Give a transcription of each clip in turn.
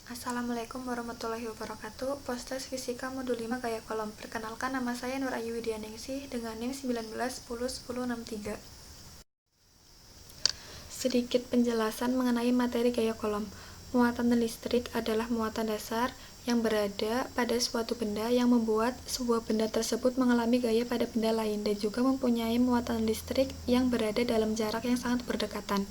Assalamualaikum warahmatullahi wabarakatuh. Postes Fisika Modul 5 Gaya Kolom. Perkenalkan, nama saya Nur Ayu Widianingsih dengan NIM 19101063. Sedikit penjelasan mengenai materi gaya kolom. Muatan listrik adalah muatan dasar yang berada pada suatu benda yang membuat sebuah benda tersebut mengalami gaya pada benda lain dan juga mempunyai muatan listrik yang berada dalam jarak yang sangat berdekatan.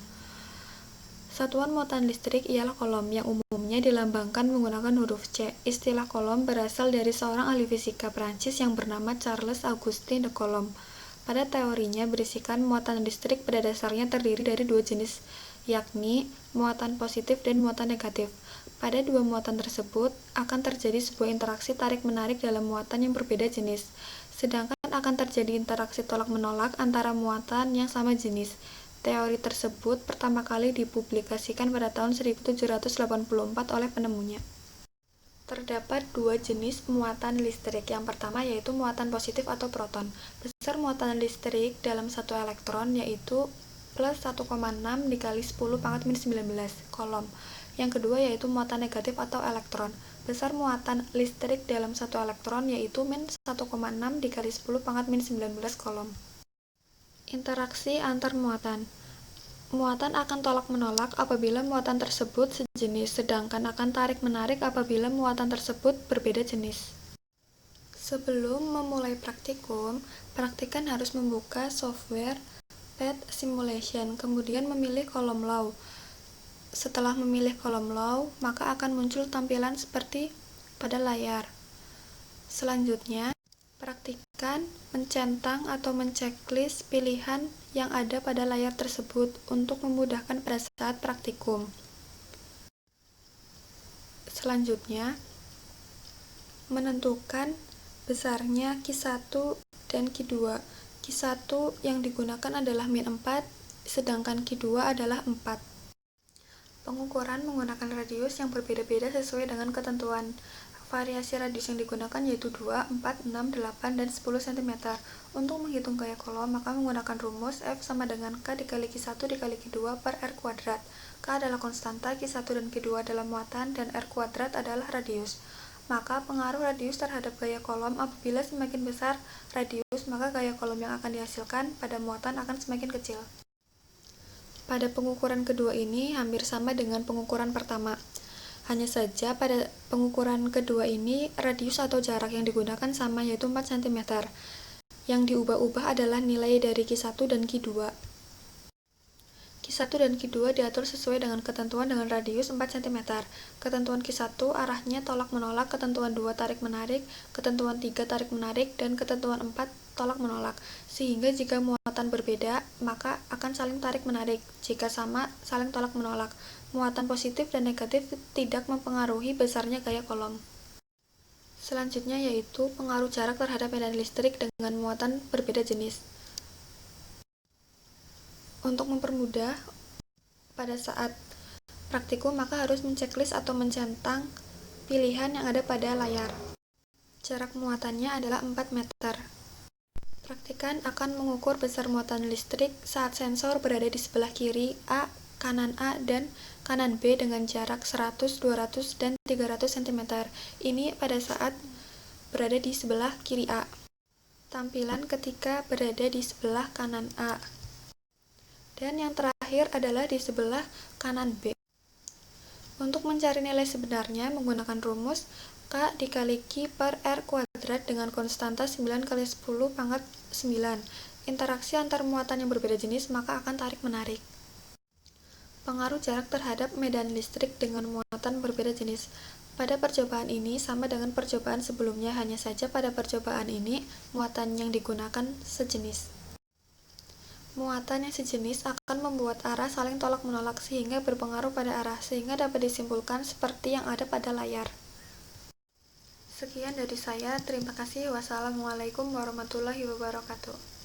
Satuan muatan listrik ialah kolom yang umumnya dilambangkan menggunakan huruf C. Istilah kolom berasal dari seorang ahli fisika Prancis yang bernama Charles Auguste de Coulomb. Pada teorinya berisikan muatan listrik pada dasarnya terdiri dari dua jenis, yakni muatan positif dan muatan negatif. Pada dua muatan tersebut akan terjadi sebuah interaksi tarik-menarik dalam muatan yang berbeda jenis, sedangkan akan terjadi interaksi tolak-menolak antara muatan yang sama jenis. Teori tersebut pertama kali dipublikasikan pada tahun 1784 oleh penemunya. Terdapat dua jenis muatan listrik. Yang pertama yaitu muatan positif atau proton. Besar muatan listrik dalam satu elektron yaitu plus 1,6 dikali 10 pangkat min 19 kolom. Yang kedua yaitu muatan negatif atau elektron. Besar muatan listrik dalam satu elektron yaitu min 1,6 dikali 10 pangkat min 19 kolom. Interaksi antar muatan. Muatan akan tolak-menolak apabila muatan tersebut sejenis, sedangkan akan tarik-menarik apabila muatan tersebut berbeda jenis. Sebelum memulai praktikum, praktikan harus membuka software PET Simulation, kemudian memilih kolom law. Setelah memilih kolom law, maka akan muncul tampilan seperti pada layar. Selanjutnya, praktikan mencentang atau menceklis pilihan yang ada pada layar tersebut untuk memudahkan pada saat praktikum. Selanjutnya, menentukan besarnya Q1 dan Q2. Q1 yang digunakan adalah min 4, sedangkan Q2 adalah 4. Pengukuran menggunakan radius yang berbeda-beda sesuai dengan ketentuan. Variasi radius yang digunakan yaitu 2, 4, 6, 8, dan 10 cm. Untuk menghitung gaya kolom, maka menggunakan rumus F sama dengan K dikali Q1 dikali Q2 per R kuadrat. K adalah konstanta, Q1 dan Q2 adalah muatan, dan R kuadrat adalah radius. Maka pengaruh radius terhadap gaya kolom apabila semakin besar radius, maka gaya kolom yang akan dihasilkan pada muatan akan semakin kecil. Pada pengukuran kedua ini hampir sama dengan pengukuran pertama. Hanya saja pada pengukuran kedua ini radius atau jarak yang digunakan sama yaitu 4 cm. Yang diubah-ubah adalah nilai dari Q1 dan Q2. Q1 dan Q2 diatur sesuai dengan ketentuan dengan radius 4 cm. Ketentuan Q1 arahnya tolak-menolak, ketentuan 2 tarik-menarik, ketentuan 3 tarik-menarik, dan ketentuan 4 tolak-menolak. Sehingga jika muatan berbeda, maka akan saling tarik-menarik. Jika sama, saling tolak-menolak. Muatan positif dan negatif tidak mempengaruhi besarnya gaya kolom. Selanjutnya yaitu pengaruh jarak terhadap medan listrik dengan muatan berbeda jenis. Untuk mempermudah pada saat praktikum, maka harus menceklis atau mencentang pilihan yang ada pada layar. Jarak muatannya adalah 4 meter. Praktikan akan mengukur besar muatan listrik saat sensor berada di sebelah kiri A, kanan A, dan kanan B dengan jarak 100, 200, dan 300 cm. Ini pada saat berada di sebelah kiri A. Tampilan ketika berada di sebelah kanan A. Dan yang terakhir adalah di sebelah kanan B. Untuk mencari nilai sebenarnya menggunakan rumus K dikali Q per R kuadrat dengan konstanta 9 kali 10 pangkat 9. Interaksi antar muatan yang berbeda jenis maka akan tarik-menarik. Pengaruh jarak terhadap medan listrik dengan muatan berbeda jenis. Pada percobaan ini sama dengan percobaan sebelumnya, hanya saja pada percobaan ini muatan yang digunakan sejenis. Muatan yang sejenis akan membuat arah saling tolak-menolak sehingga berpengaruh pada arah, sehingga dapat disimpulkan seperti yang ada pada layar. Sekian dari saya, terima kasih. Wassalamualaikum warahmatullahi wabarakatuh.